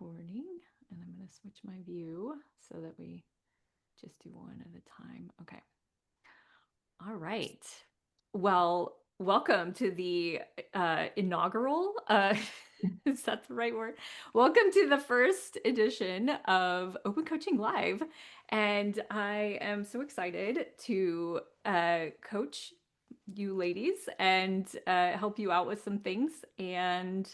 recording, and I'm going to switch my view so that we just do one at a time. Okay. All right. Well, welcome to the inaugural, is that the right word? Welcome to the first edition of Open Coaching Live. And I am so excited to coach you ladies and help you out with some things. And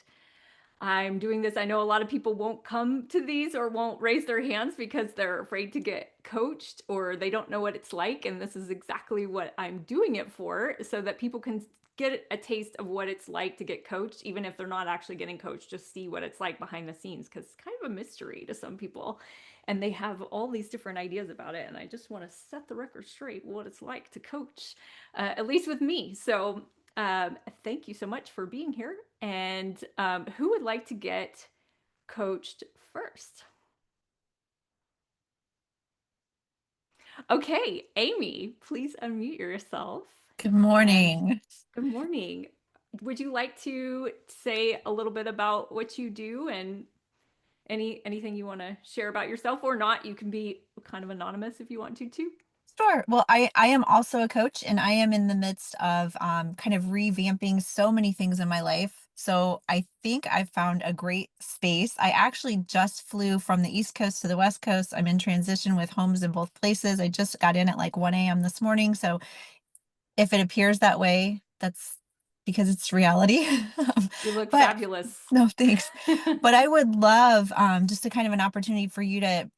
I'm doing this. I know a lot of people won't come to these or won't raise their hands because they're afraid to get coached or they don't know what it's like. And this is exactly what I'm doing it for, so that people can get a taste of what it's like to get coached, even if they're not actually getting coached, just see what it's like behind the scenes, because it's kind of a mystery to some people. And they have all these different ideas about it. And I just want to set the record straight what it's like to coach, at least with me. So thank you so much for being here. And who would like to get coached first? Okay, Amy, please unmute yourself. Good And morning. good morning. Would you like to say a little bit about what you do and anything you want to share about yourself, or not? You can be kind of anonymous if you want to too. Sure. Well, I am also a coach and I am in the midst of kind of revamping so many things in my life. So I think I've found a great space. I actually just flew from the East Coast to the West Coast. I'm in transition with homes in both places. I just got in at like 1 a.m. this morning. So if it appears that way, that's because it's reality. You look But fabulous. no, thanks. But I would love just a kind of an opportunity for you to,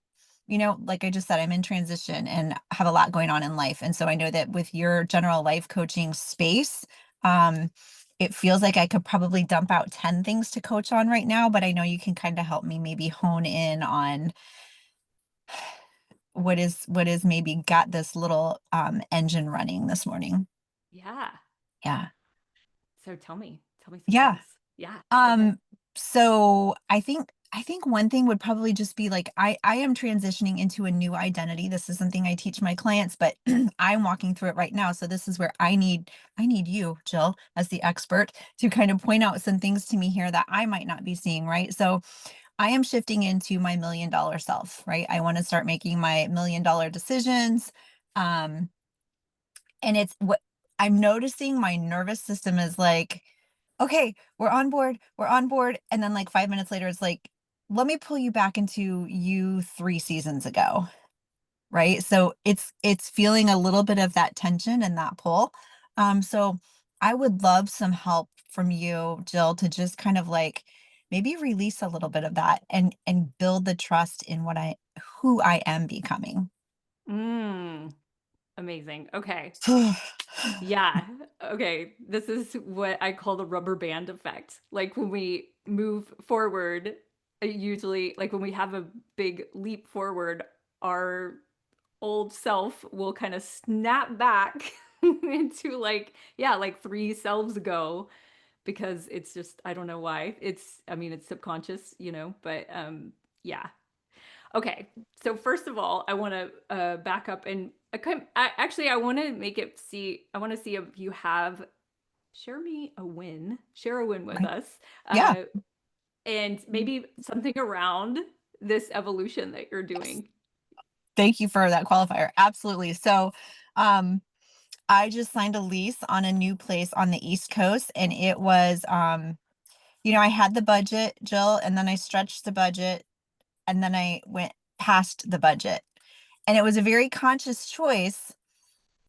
like I just said, I'm in transition and have a lot going on in life. And so I know that with your general life coaching space, um, it feels like I could probably dump out 10 things to coach on right now, but I know you can kind of help me maybe hone in on what is maybe got this little engine running this morning. Yeah. Yeah. So tell me some Yeah. things. Yeah. Okay. Um, so I think one thing would probably just be like I am transitioning into a new identity. This is something I teach my clients, but I'm walking through it right now. So this is where I need you, Jill, as the expert, to kind of point out some things to me here that I might not be seeing, right? So I am shifting into my $1 million self, right? I want to start making my $1 million decisions. Um, and it's what I'm noticing my nervous system is like, okay, we're on board, we're on board. And then like 5 minutes later, it's like, let me pull you back into you 3 seasons ago. Right. So it's feeling a little bit of that tension and that pull. So I would love some help from you, Jill, to just kind of like maybe release a little bit of that and build the trust in who I am becoming. Mm, amazing. Okay. Yeah. Okay. This is what I call the rubber band effect. Like when we move forward, usually, like when we have a big leap forward, our old self will kind of snap back into like, yeah, like three selves ago, because it's just, I don't know why. I mean, it's subconscious, but yeah. Okay, so first of all, I want to back up and actually, I want to make it see. I want to see if you have share a win with Right. us, Yeah. uh, and maybe something around this evolution that you're doing. Thank you for that qualifier. Absolutely. So, um, I just signed a lease on a new place on the East Coast, and it was, I had the budget, Jill, and then I stretched the budget, and then I went past the budget. And it was a very conscious choice.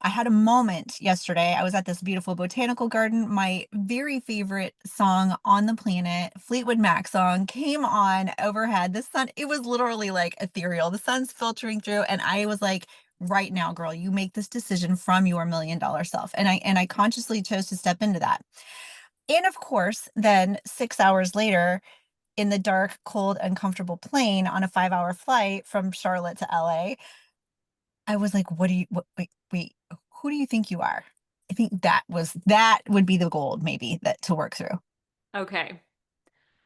I had a moment yesterday. I was at this beautiful botanical garden. My very favorite song on the planet, Fleetwood Mac song, came on overhead. The sun, it was literally like ethereal. The sun's filtering through, and I was like, right now, girl, you make this decision from your $1 million self. And I consciously chose to step into that. And of course, then 6 hours later, in the dark, cold, uncomfortable plane on a 5 hour flight from Charlotte to LA, I was like, what do you, what, wait, who do you think you are? I think that would be the gold maybe that to work through. Okay,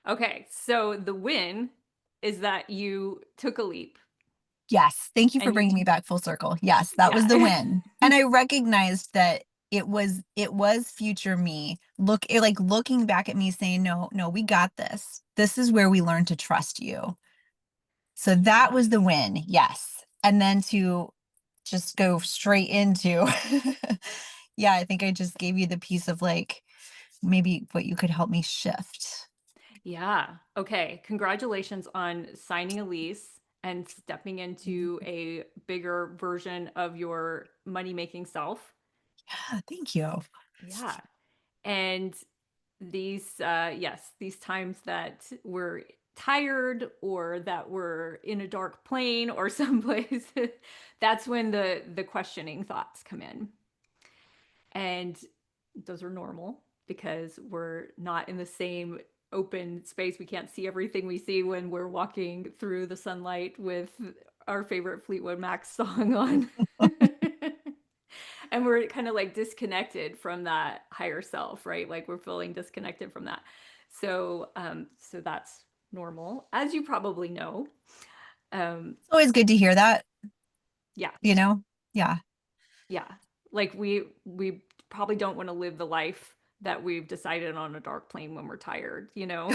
okay. So the win is that you took a leap, Yes. Thank you for and you, bringing me back full circle. Yes, that was the yeah. win. And I recognized that it was future me like looking back at me saying, no, no, we got this. This is where we learn to trust you. So that was the Yes. win. Yes. And then to just go straight into yeah, I think I just gave you the piece of like maybe what you could help me shift. Yeah. Okay. Congratulations on signing a lease and stepping into a bigger version of your money making self. Yeah, thank you. Yeah. And these, yes, these times that we're tired or that we're in a dark plane or someplace, that's when the questioning thoughts come in. And those are normal because we're not in the same open space. We can't see everything we see when we're walking through the sunlight with our favorite Fleetwood Mac song on. And we're kind of like disconnected from that higher self, right? Like we're feeling disconnected from that. So that's normal, as you probably know. It's always good to hear that, Yeah, you know? Yeah. yeah. Like we probably don't want to live the life that we've decided on a dark plane when we're tired, you know?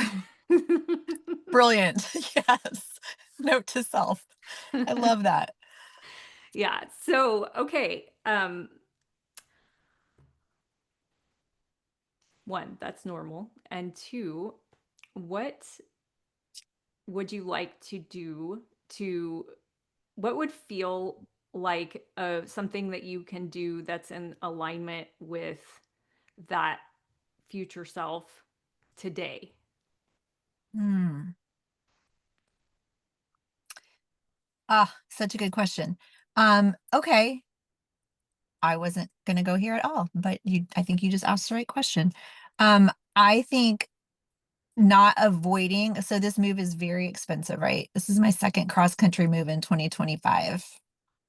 Brilliant. Yes. Note to self. I love that. Yeah. So, okay. One, that's normal. And two, what would you like to do to what would feel like something that you can do that's in alignment with that future self today? Hmm. Ah, such a good question. Okay. I wasn't gonna go here at all, but I think you just asked the right question. I think not avoiding, so this move is very expensive, right? This is my second cross country move in 2025.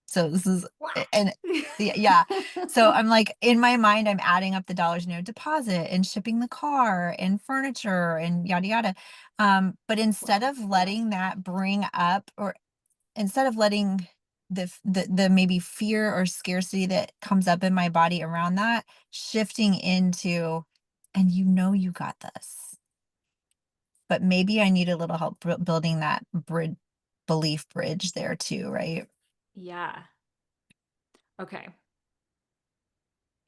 So this is What? and yeah. So I'm like in my mind, I'm adding up the dollars, deposit and shipping the car and furniture and yada yada. But instead Well, of yeah. letting that bring up, or instead of letting the maybe fear or scarcity that comes up in my body around that, shifting into, and you got this. But maybe I need a little help building that belief bridge there too, right? Yeah. Okay.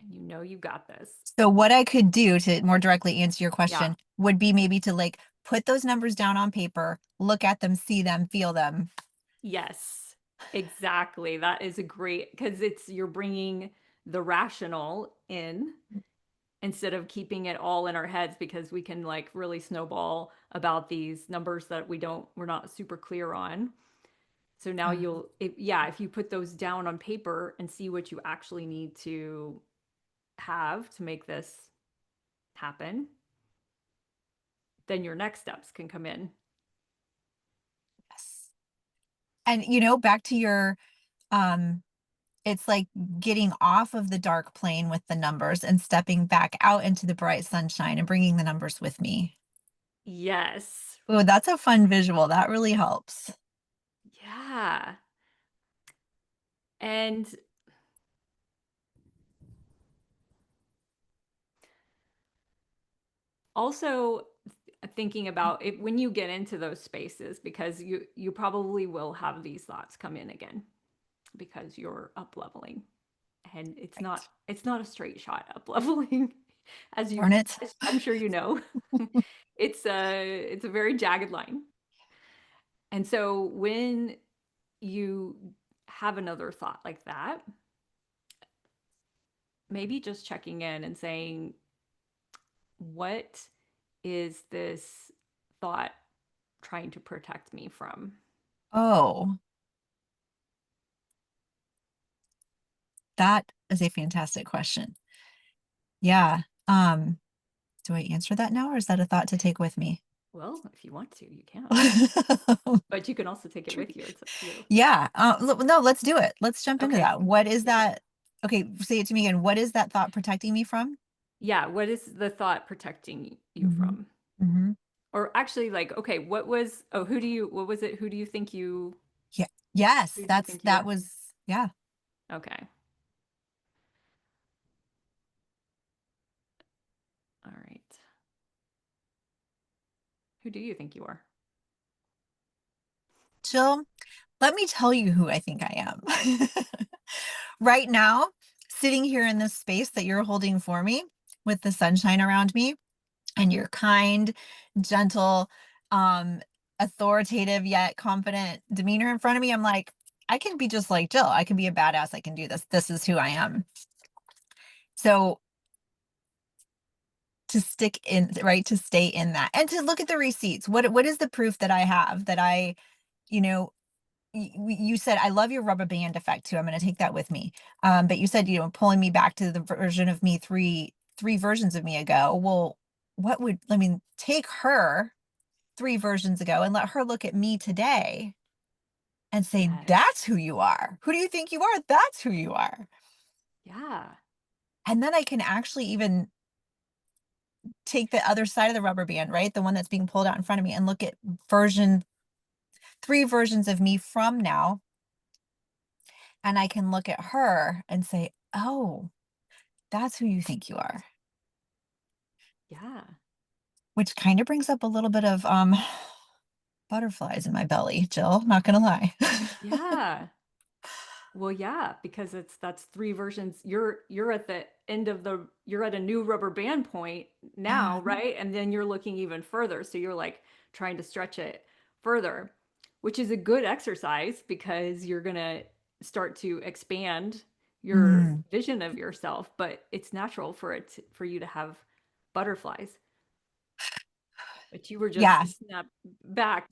And you got this. So what I could do to more directly answer your Yeah. question would be maybe to like put those numbers down on paper, look at them, see them, feel them. Yes. Exactly. That is a great because it's you're bringing the rational in instead of keeping it all in our heads because we can like really snowball about these numbers that we're not super clear on. So now yeah, if you put those down on paper and see what you actually need to have to make this happen, then your next steps can come in. Yes. And back to your um it's like getting off of the dark plane with the numbers and stepping back out into the bright sunshine and bringing the numbers with me. Yes. Oh, that's a fun visual. That really helps. Yeah. And also thinking about it when you get into those spaces because you probably will have these thoughts come in again because you're up leveling and Right. it's not a straight shot up leveling Darn it. as I'm sure you know. It's a very jagged line. And so when you have another thought like that, maybe just checking in and saying, what is this thought trying to protect me from? Oh, that is a fantastic question. Yeah. Do I answer that now or is that a thought to take with me? Well, if you want to, you can. But you can also take it with you. It's up to you. Yeah. No, let's do it. Let's jump into Okay. that. What is Yeah. that? Okay, say it to me again. What is that thought protecting me from? Yeah. What is the thought protecting you Hmm. from? Hmm. Or actually, like, okay, what was it? Yeah. Yes, Who do you think you that were? was, yeah. Okay. Who do you think you are? Jill, let me tell you who I think I am. Right now, sitting here in this space that you're holding for me with the sunshine around me and your kind, gentle, um, authoritative yet confident demeanor in front of me, I'm like, I can be just like Jill. I can be a badass. I can do this. This is who I am. So to stick in, right, to stay in that and to look at the receipts. What is the proof that I have that I, you know, you said I love your rubber band effect too. I'm going to take that with me. But you said, pulling me back to the version of me three versions of me ago. Well, what would I mean? Take her three versions ago and let her look at me today and say, Yes. "That's who you are. Who do you think you are? That's who you are." Yeah. And then I can actually even take the other side of the rubber band, right? The one that's being pulled out in front of me and look at version three versions of me from now. And I can look at her and say, "Oh, that's who you think you are," Yeah. which kind of brings up a little bit of butterflies in my belly, Jill, not gonna lie. Yeah. Well, yeah, because that's three versions. You're at the end of the you're at a new rubber band point Yeah. now, right? And then you're looking even further. So you're like trying to stretch it further, which is a good exercise because you're gonna start to expand your Mm, vision of yourself, but it's natural for you to have butterflies. But you were just yeah, snapped back,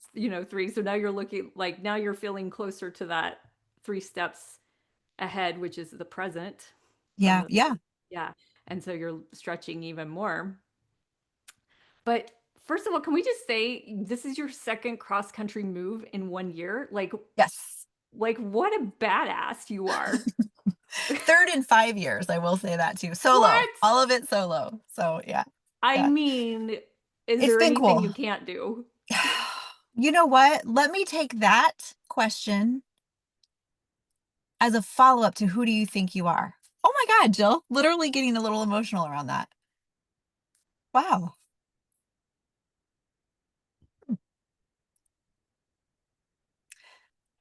three. So now you're looking like now you're feeling closer to that three steps ahead, which is the present from yeah, the, yeah. yeah. And so you're stretching even more. But first of all, can we just say this is your second cross country move in 1 year? Yes. Like what a badass you are. Third in 5 years, I will say that too. Solo, What? all of it solo. So yeah, I yeah. mean, is It's there been anything cool. you can't do? You know what? Let me take that question as a follow-up to who do you think you are? Oh my God, Jill, literally getting a little emotional around that. Wow.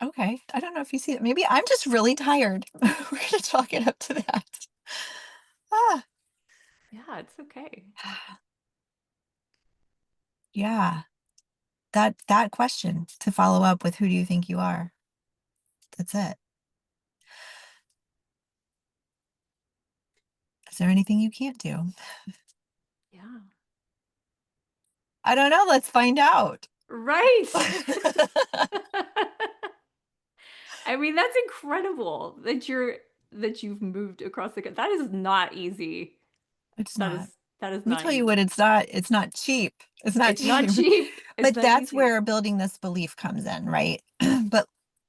Okay. I don't know if you see it. Maybe I'm just really tired. We're gonna chalk it up to that. Ah, Yeah, it's okay. yeah. That question to follow up with who do you think you are? That's it. Is there anything you can't do? Yeah. I don't know. Let's find out. Right. I mean, that's incredible that you've moved across the country. That is not easy. It's That not. is that is Let me not tell you what easy. it's not cheap. It's not It's not cheap. cheap. It's But not that's easy. where building this belief comes in, right? But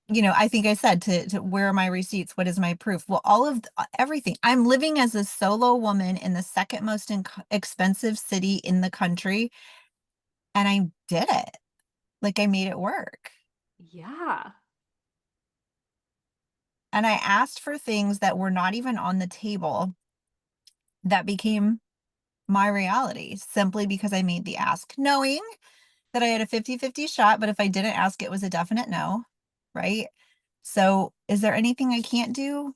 I think I said to where are my receipts? What is my proof? Well, all of everything. I'm living as a solo woman in the second most expensive city in the country, and I did it. Like I made it work. Yeah. And I asked for things that were not even on the table that became my reality simply because I made the ask, knowing that I had a 50-50 shot, but if I didn't ask, it was a definite no, right? So, is there anything I can't do?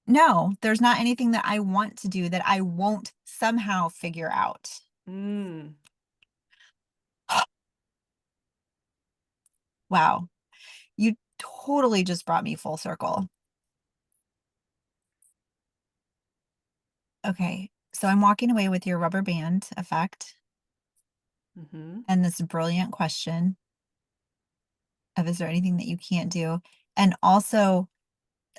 No, there's not anything that I want to do that I won't somehow figure out. Mm. Wow, you totally just brought me full circle. Okay, so I'm walking away with your rubber band effect Mm-hmm. and this brilliant question of is there anything that you can't do? And also,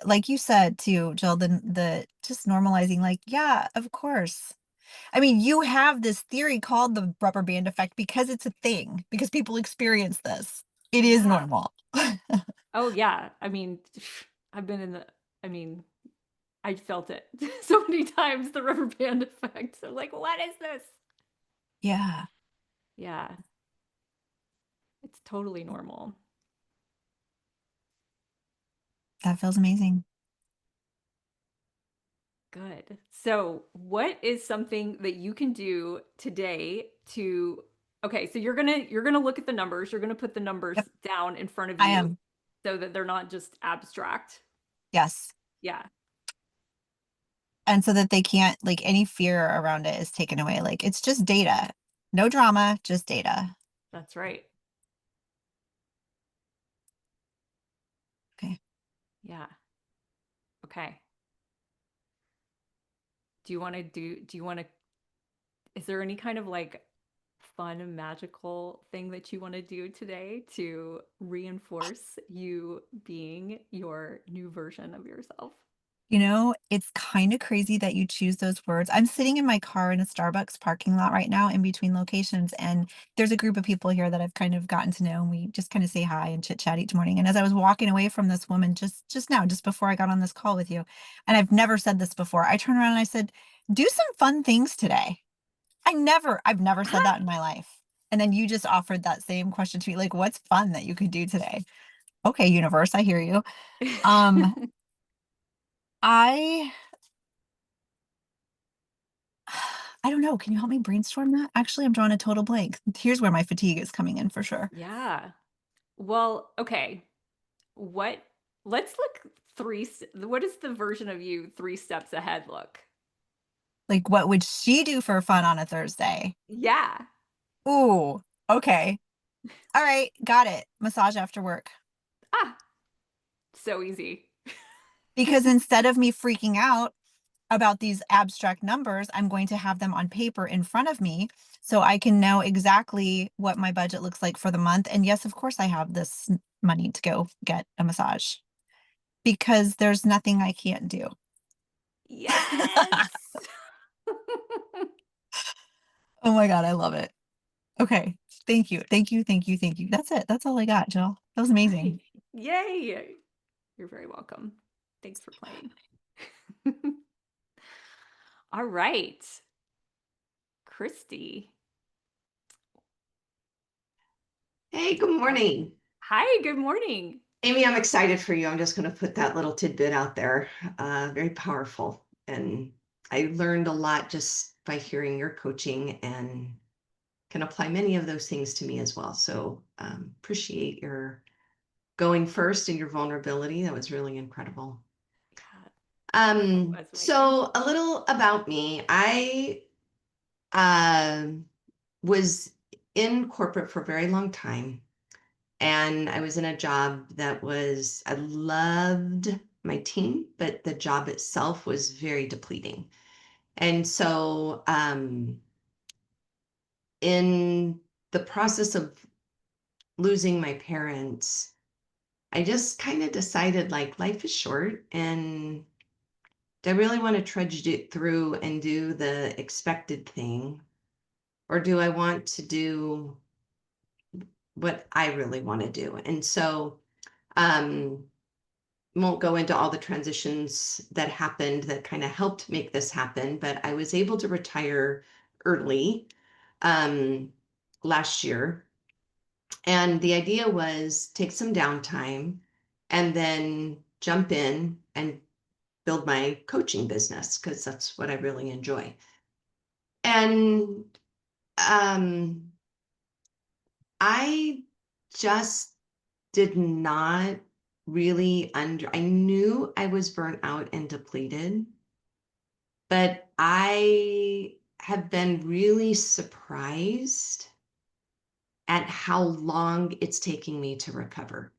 like you said too, Jill, the just normalizing, like, yeah, of course. I mean, you have this theory called the rubber band effect because it's a thing, because people experience this. It is Yeah. normal. Oh yeah. I mean, I've been in the I mean, I felt it so many times, the rubber band effect. So like, what is this? Yeah, Yeah. It's totally normal. that feels amazing. Good. So, what is something that you can do today to Okay, so you're gonna look at the numbers. You're gonna put the numbers Yep, down in front of I you am. so that they're not just abstract. Yes. Yeah, And so that they can't, like, any fear around it is taken away. Like, it's just data. No drama, just data. that's right. Okay. Yeah. Okay. Do you want to is there any kind of like fun and magical thing that you want to do today to reinforce you being your new version of yourself? You know, it's kind of crazy that you choose those words. I'm sitting in my car in a Starbucks parking lot right now in between locations, and there's a group of people here that I've kind of gotten to know, and we just kind of say hi and chit chat each morning. And as I was walking away from this woman just now, just before I got on this call with you, and I've never said this before, I turned around and I said, "Do some fun things today." I've never said that in my life. And then you just offered that same question to me, like, what's fun that you could do today? Okay, universe, I hear you. Um, I I don't know. Can you help me brainstorm that? Actually, I'm drawing a total blank. Here's where my fatigue is coming in for sure. Yeah. Well, okay. What let's look what is the version of you 3 steps ahead look? Like, what would she do for fun on a Thursday? Yeah. Ooh, okay. All right, got it. Massage after work. Ah, so easy. Because instead of me freaking out about these abstract numbers, I'm going to have them on paper in front of me so I can know exactly what my budget looks like for the month. And yes, of course, I have this money to go get a massage because there's nothing I can't do. Yes. Oh my God, I love it. Okay. Thank you. Thank you. Thank you. Thank you. That's it. That's all I got, Jill. That was All amazing. right. Yay. You're very welcome. Thanks for playing. All right. Christy. Hey, good Well, morning. hi, good morning. Amy, I'm excited for you. I'm just going to put that little tidbit out there. Very powerful. And I learned a lot just by hearing your coaching and can apply many of those things to me as well. So appreciate your going first and your vulnerability. That was really incredible. God, that was amazing. So a little about me. I was in corporate for a very long time. And I was in a job that I loved my team, but the job itself was very depleting. And so, in the process of losing my parents, I just kind of decided like life is short and do I really want to trudge it through and do the expected thing? Or do I want to do what I really want to do? And so, um, won't go into all the transitions that happened that kind of helped make this happen, but I was able to retire early um, last year. And the idea was take some downtime and then jump in and build my coaching business because that's what I really enjoy. And um, I just did not really I knew I was burnt out and depleted, but I have been really surprised at how long it's taking me to recover.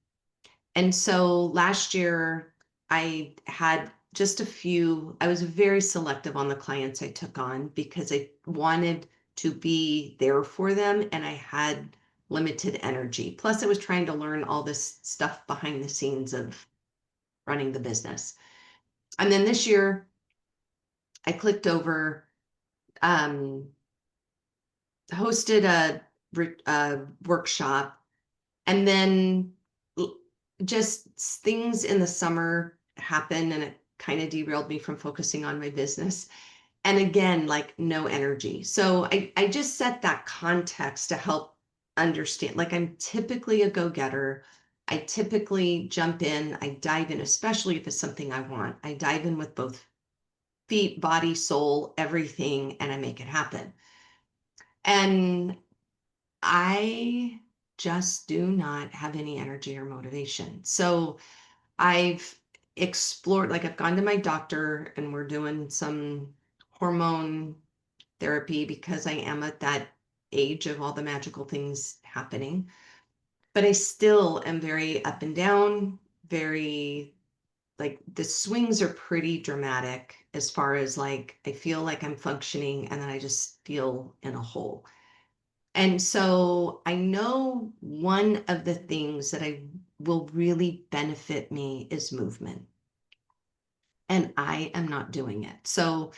And so last year, I had just I was very selective on the clients I took on because I wanted to be there for them and I had limited energy. Plus, I was trying to learn all this stuff behind the scenes of running the business. And then this year, I clicked over, um, hosted a workshop, and then just things in the summer happened and it kind of derailed me from focusing on my business. And again, like no energy. So I just set that context to help understand. Like I'm typically a go-getter. I typically jump in, I dive in, especially if it's something I want. I dive in with both feet, body, soul, everything, and I make it happen. And I just do not have any energy or motivation. So I've explored, like I've gone to my doctor and we're doing some hormone therapy because I am at that age of all the magical things happening. But I still am very up and down, very like the swings are pretty dramatic as far as like I feel like I'm functioning and then I just feel in a hole. And so I know one of the things that I will really benefit me is movement. And I am not doing it. So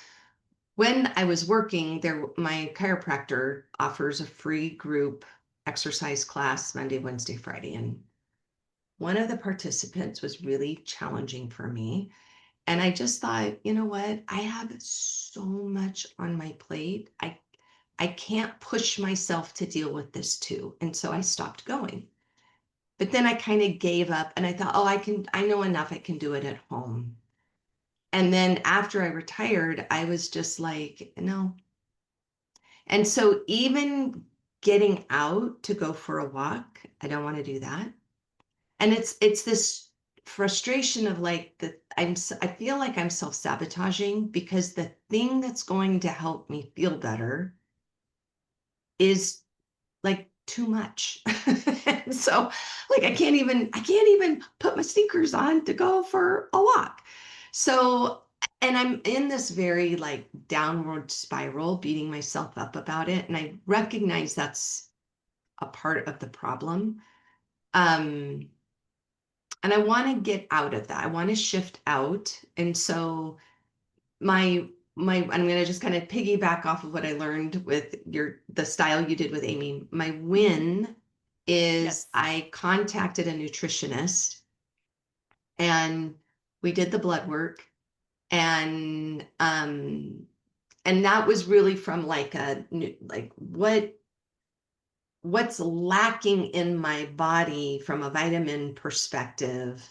when I was working there, my chiropractor offers a free group exercise class Monday, Wednesday, Friday. And one of the participants was really challenging for me. And I just thought, you know what? I have so much on my plate. I can't push myself to deal with this too. And so I stopped going. But then I kind of gave up and I thought, oh, I know enough. I can do it at home. And then after I retired, I was just like, no. And so even getting out to go for a walk, I don't want to do that. And it's this frustration of like I feel like I'm self-sabotaging because the thing that's going to help me feel better is like too much. And so like I can't even put my sneakers on to go for a walk. So and I'm in this very like downward spiral, beating myself up about it. And I recognize that's a part of the problem. Um, and I want to get out of that. I want to shift out. And so I'm gonna just kind of piggyback off of what I learned with the style you did with Amy. My win is Yes. I contacted a nutritionist and we did the blood work and that was really from like like what's lacking in my body from a vitamin perspective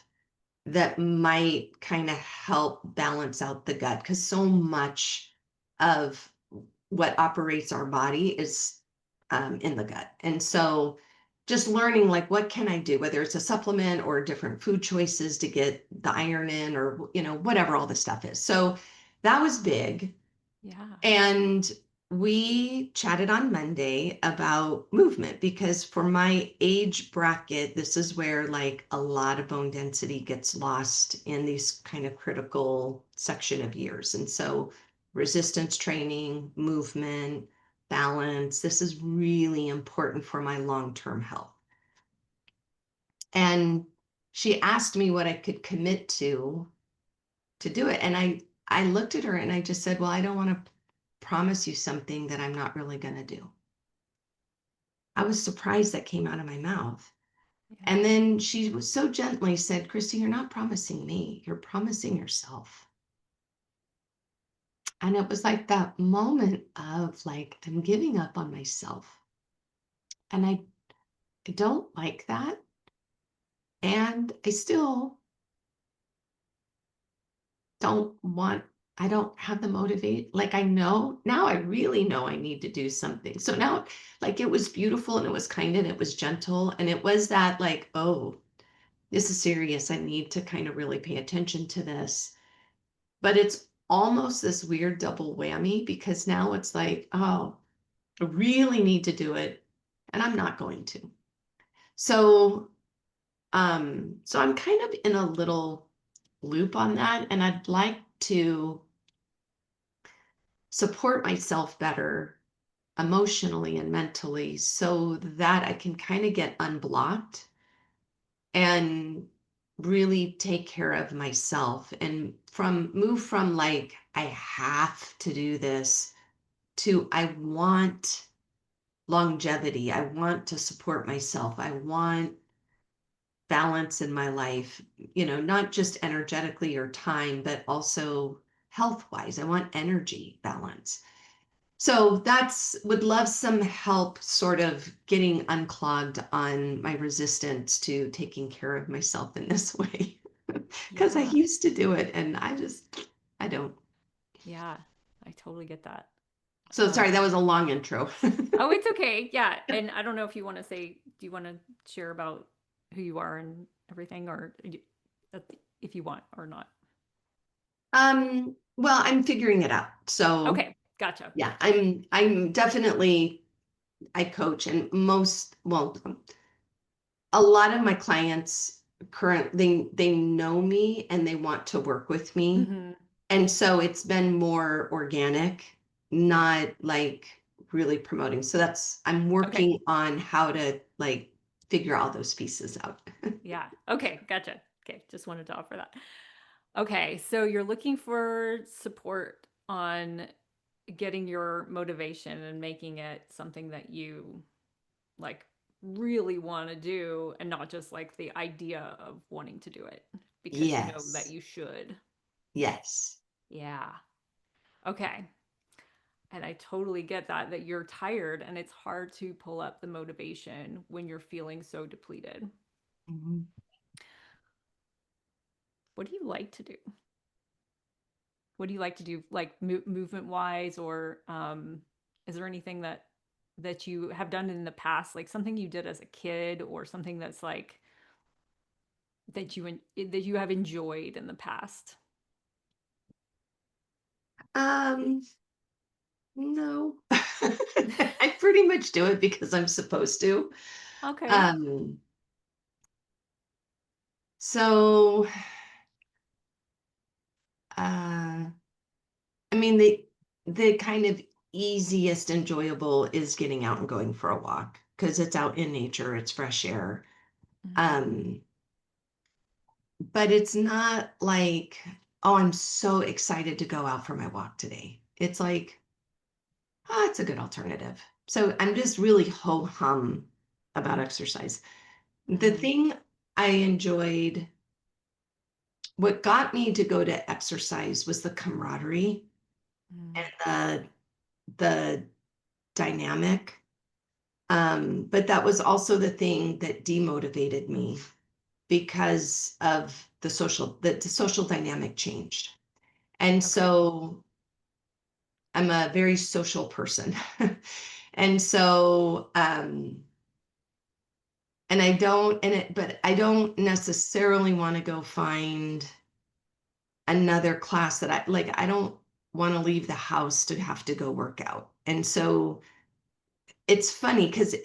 that might kind of help balance out the gut because so much of what operates our body is in the gut. And so just learning like what can I do, whether it's a supplement or different food choices to get the iron in or whatever all the stuff is. So that was big. Yeah. And we chatted on Monday about movement because for my age bracket, this is where like a lot of bone density gets lost in these kind of critical section of years. And so resistance training, movement, balance, this is really important for my long-term health. And she asked me what I could commit to do it. And I looked at her and I just said, well, I don't want to promise you something that I'm not really going to do. I was surprised that came out of my mouth. Yeah. And then she was so gently said, Christy, you're not promising me, you're promising yourself. And it was like that moment of like, I'm giving up on myself. And I don't like that. And I still I don't have the motivate. Like I know now I really know I need to do something. So now like it was beautiful and it was kind and it was gentle. And it was that like, oh, this is serious. I need to kind of really pay attention to this. But it's almost this weird double whammy because now it's like, oh, I really need to do it. And I'm not going to. So so I'm kind of in a little loop on that. And I'd like to support myself better emotionally and mentally so that I can kind of get unblocked and really take care of myself and move from like I have to do this to I want longevity. I want to support myself. I want balance in my life, not just energetically or time, but also health wise. I want energy balance. So would love some help sort of getting unclogged on my resistance to taking care of myself in this way. Because I Yeah. used to do it and I don't. Yeah. I totally get that. So sorry, that Um, was a long intro. oh, it's okay. Yeah. And I don't know if you want to say, do you want to share about who you are and everything, or if you want or not? Well, I'm figuring it out. So Okay. Gotcha. yeah, I'm definitely, I coach, and a lot of my clients currently, they know me and they want to work with me. Hmm. And so it's been more organic, not like really promoting. So I'm Okay. working on how to like figure all those pieces out. Yeah. Okay. Gotcha. Okay. Just wanted to offer that. Okay. So you're looking for support on getting your motivation and making it something that you like really want to do and not just like the idea of wanting to do it because you know that Yes. you should. Yes. Yeah. Okay. And I totally get that you're tired and it's hard to pull up the motivation when you're feeling so depleted. Mhm. What do you like to do? What do you like to do, like movement wise, or is there anything that you have done in the past, like something you did as a kid, or something that's like that you have enjoyed in the past? Um, no. I pretty much do it because I'm supposed to. Okay. Um, so uh I mean the kind of easiest enjoyable is getting out and going for a walk because it's out in nature, it's fresh air. Mhm. Um, but it's not like, oh, I'm so excited to go out for my walk today. It's like, oh, it's a good alternative. So I'm just really ho hum about exercise. The Mhm. thing I enjoyed, what got me to go to exercise was the camaraderie Mhm. and the dynamic. But that was also the thing that demotivated me because of the social dynamic changed. And Okay. so I'm a very social person. And so and I don't and it but I don't necessarily want to go find another class that I don't want to leave the house to have to go work out. And so it's funny because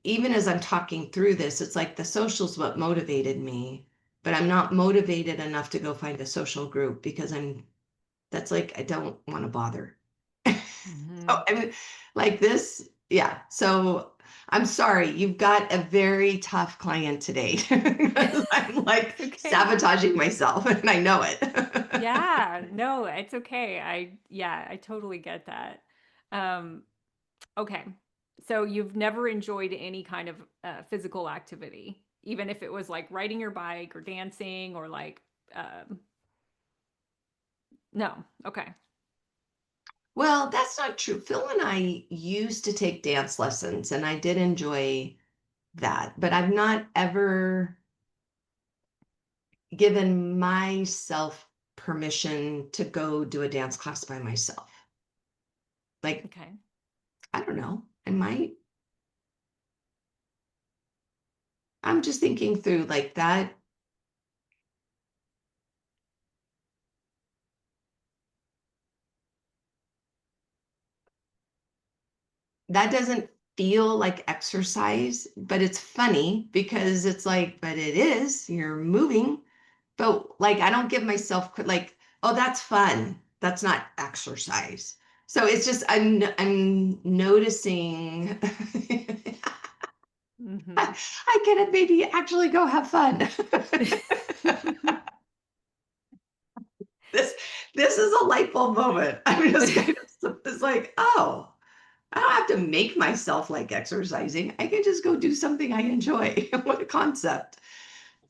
even as I'm talking through this, it's like the social's what motivated me, but I'm not motivated enough to go find a social group because that's like, I don't want to bother. Mhm. So, I mean, like this, yeah. So I'm sorry, you've got a very tough client today. I'm like It's okay. sabotaging myself and I know it. Yeah, no, it's okay. Yeah, I totally get that. Um, okay. So you've never enjoyed any kind of physical activity, even if it was like riding your bike or dancing or like, um, no. Okay. Well, that's not true. Phil and I used to take dance lessons and I did enjoy that, but I've not ever given myself permission to go do a dance class by myself. Like, Okay. I don't know. I'm just thinking through like that doesn't feel like exercise, but it's funny because it's like, but it is, you're moving. But like, I don't give myself like, oh, that's fun. That's not exercise. So it's just, I'm noticing Hmm. I can maybe actually go have fun. this this is a light bulb moment. I'm just kind of it's like, oh, I don't have to make myself like exercising. I can just go do something I enjoy. What a concept.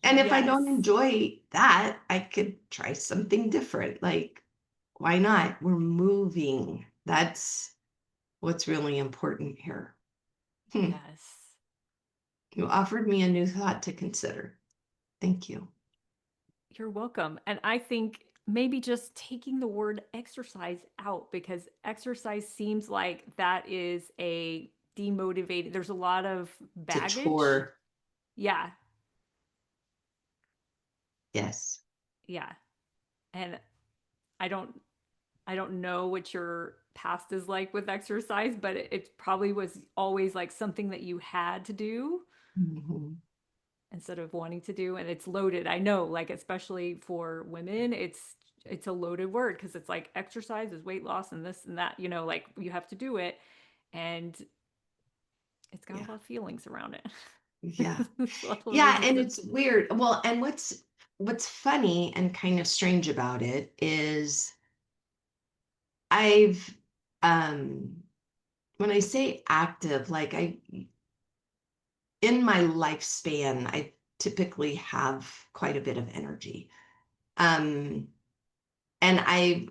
And if I don't Yes. enjoy that, I could try something different. Like, why not? We're moving. That's what's really important here. Hmm. Yes. You offered me a new thought to consider. Thank you. You're welcome. And I think maybe just taking the word exercise out, because exercise seems like that is a demotivated, there's a lot of It's a baggage. chore. Yeah. Yes. Yeah. And I don't I don't know what your past is like with exercise, but it probably was always like something that you had to do Mhm. instead of wanting to do. And it's loaded. I know, like, especially for women, it's a loaded word because it's like exercise is weight loss and this and that, like you have to do it. And it's got a Yeah. lot of feelings around it. Yeah. It's a lot of Yeah, and resistance. it's weird. Well, and what's funny and kind of strange about it is I've when I say active, like I in my lifespan, I typically have quite a bit of energy. Um, and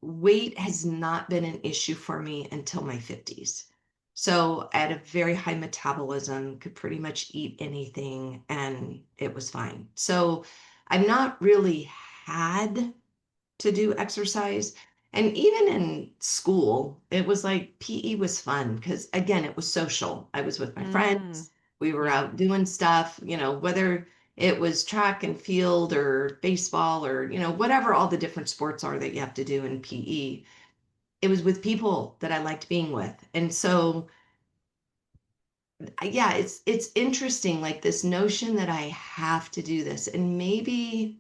weight has not been an issue for me until my 50s. So I had a very high metabolism, could pretty much eat anything, and it was fine. So I've not really had to do exercise. And even in school, it was like PE was fun because, again, it was social. I was with my Mm, friends, we were yeah. out doing stuff, whether it was track and field or baseball or, whatever all the different sports are that you have to do in PE. It was with people that I liked being with. And so, yeah, it's interesting, like this notion that I have to do this. And maybe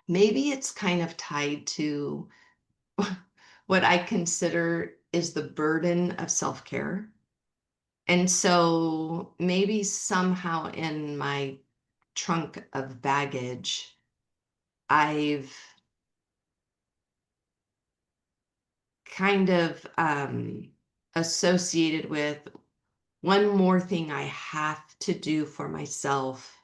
it's kind of tied to what I consider is the burden of self care. And so maybe somehow in my trunk of baggage, I've kind of associated with one more thing I have to do for myself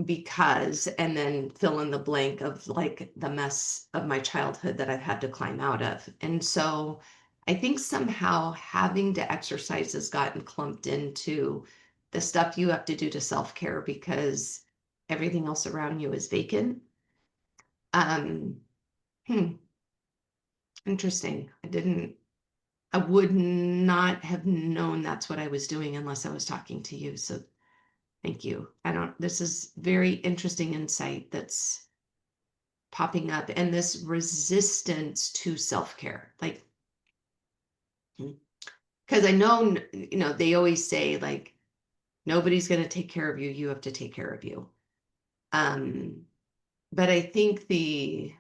because, and then fill in the blank of like the mess of my childhood that I've had to climb out of. And so I think somehow having to exercise has gotten clumped into the stuff you have to do to self-care because everything else around you is vacant. Um, hmm, interesting. I would not have known that's what I was doing unless I was talking to you. So thank you. This is very interesting insight that's popping up and this resistance to self-care. Like, because I know, they always say like, nobody's going to take care of you. You have to take care of you. Um, but I think there's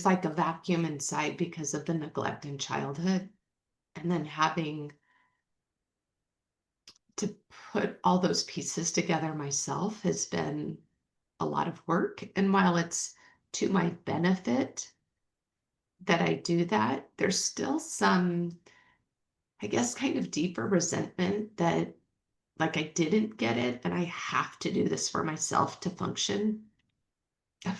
like a vacuum inside because of the neglect in childhood and then having to put all those pieces together myself has been a lot of work. And while it's to my benefit that I do that, there's still some, I guess, kind of deeper resentment that like I didn't get it and I have to do this for myself to function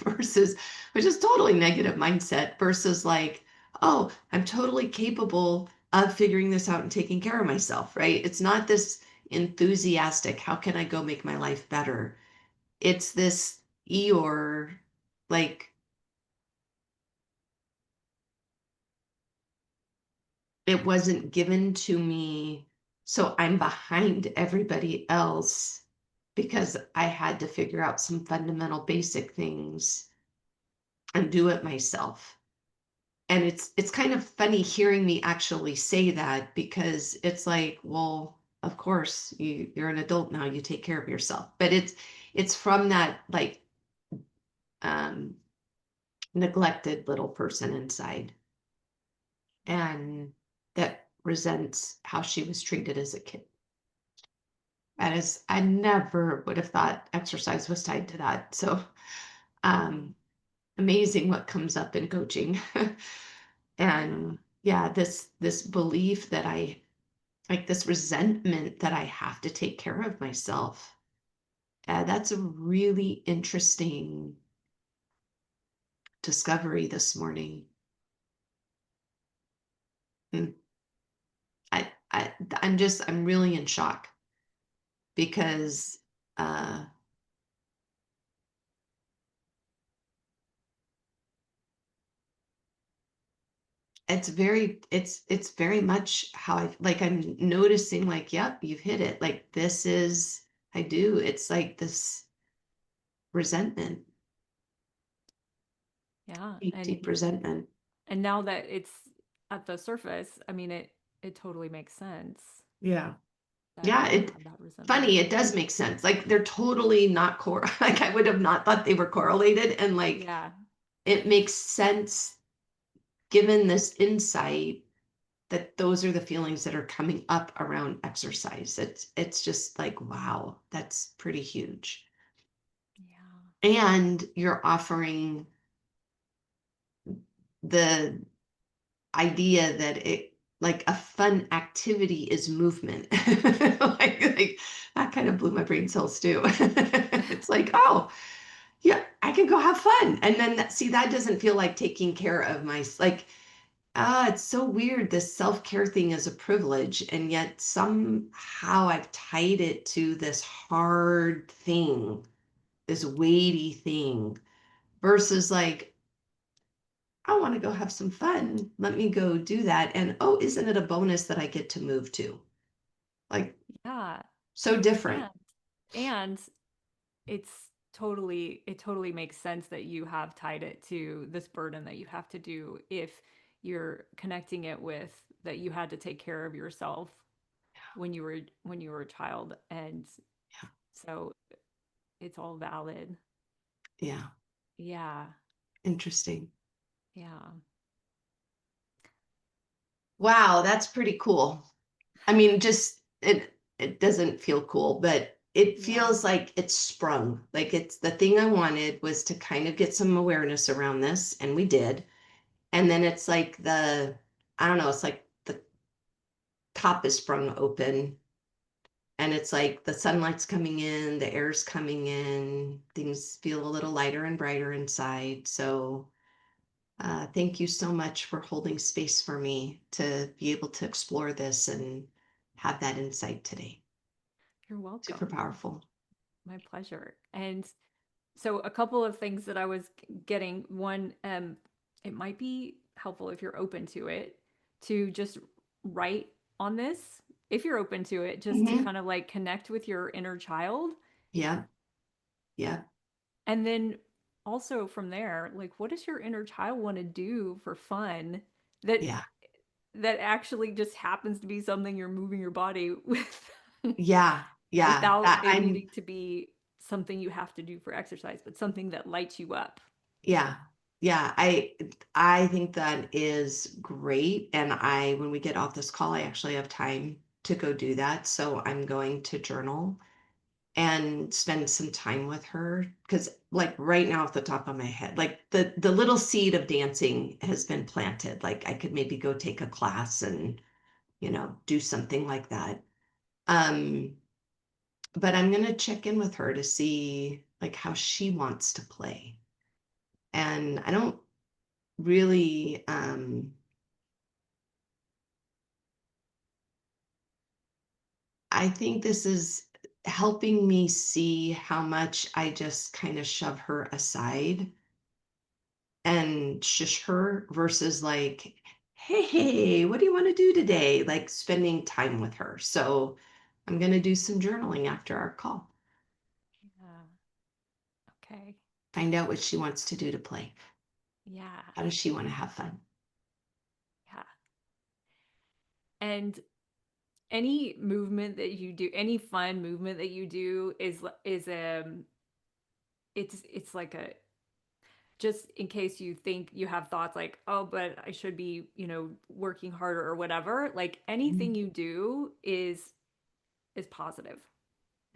versus, which is totally negative mindset versus like, oh, I'm totally capable of figuring this out and taking care of myself, right? It's not this enthusiastic, how can I go make my life better? It's this Eeyore, like, it wasn't given to me, so I'm behind everybody else because I had to figure out some fundamental basic things and do it myself. And it's kind of funny hearing me actually say that because it's like, well, of course, you're an adult now, you take care of yourself. But it's from that like um neglected little person inside and that resents how she was treated as a kid. That is, I never would have thought exercise was tied to that. So um amazing what comes up in coaching. And yeah, this belief that I like this resentment that I have to take care of myself. That's a really interesting discovery this morning. Mm, I'm really in shock because it's very much how I like I'm noticing like, yep, you've hit it. Like this is I do. It's like this resentment, Yeah. deep, deep resentment. And now that it's at the surface, I mean, it totally makes sense Yeah. that Yeah, you it have that resentment. funny, it does make sense. Like they're totally not like I would have not thought they were correlated and like Yeah. it makes sense given this insight that those are the feelings that are coming up around exercise. It's just like, wow, that's pretty huge. Yeah. And you're offering the idea that it like a fun activity is movement. like that kind of blew my brain cells too. It's like, oh, yeah, I can go have fun. And then see, that doesn't feel like taking care of my like it's so weird. This self-care thing is a privilege, and yet somehow I've tied it to this hard thing, this weighty thing, versus like, I want to go have some fun. Let me go do that. And oh, isn't it a bonus that I get to move to? Like, Yeah. so different. And it's it totally makes sense that you have tied it to this burden that you have to do if you're connecting it with that you had to take care of yourself when you were a child. And Yeah. so it's all valid. Yeah. Yeah. Interesting. Yeah. Wow, that's pretty cool. I mean, just it doesn't feel cool, but it Yeah. feels like it's sprung. Like it's the thing I wanted was to kind of get some awareness around this, and we did. And then it's like I don't know, it's like the top is sprung open, and it's like the sunlight's coming in, the air's coming in, things feel a little lighter and brighter inside. So thank you so much for holding space for me to be able to explore this and have that insight today. You're Super welcome. powerful. My pleasure. And so a couple of things that I was getting. One, it might be helpful if you're open to it to just write on this. If you're open to it, just to Hmm. kind of like connect with your inner child. Yeah. Yeah. And then also from there, like what does your inner child want to do for fun that Yeah. that actually just happens to be something you're moving your body with Yeah. Yeah. without it I'm, needing to be something you have to do for exercise, but something that lights you up. yeah. Yeah. I think that is great. And when we get off this call, I actually have time to go do that. So I'm going to journal and spend some time with her because like right now off the top of my head like the little seed of dancing has been planted. Like I could maybe go take a class and do something like that. um but I'm going to check in with her to see like how she wants to play. And I don't really I think this is helping me see how much I just kind of shove her aside and shush her versus like, hey, what do you want to do today? Like spending time with her. So I'm going to do some journaling after our call. Yeah. Okay. Find out what she wants to do to play. Yeah. How does she want to have fun? Yeah. And any movement that you do, any fun movement that you do is it's like a just in case you think you have thoughts like, oh, but I should be, working harder or whatever, like anything you do is positive,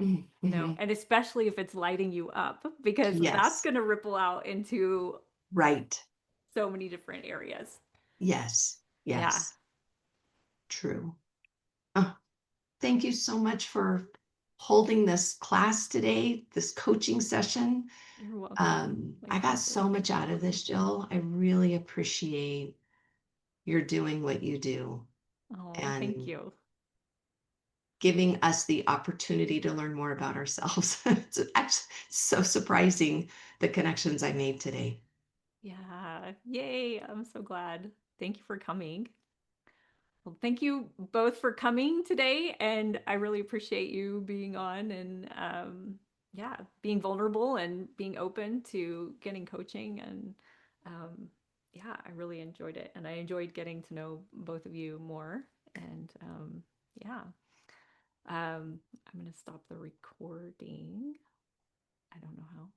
Mm-hmm. and especially if it's lighting you up, because that's Yes. going to ripple out into Right. so many different areas. Yes. Yeah. Yes. True. Oh, thank you so much for holding this class today, this coaching session. You're welcome. My I got pleasure. so much out of this, Jill. I really appreciate you're doing what you do Oh, thank and you. giving us the opportunity to learn more about ourselves. It's actually so surprising the connections I made today. Yeah. Yay. I'm so glad. Thank you for coming. Well, thank you both for coming today. And I really appreciate you being on and yeah, being vulnerable and being open to getting coaching. And yeah, I really enjoyed it. And I enjoyed getting to know both of you more. And yeah, I'm going to stop the recording. I don't know how.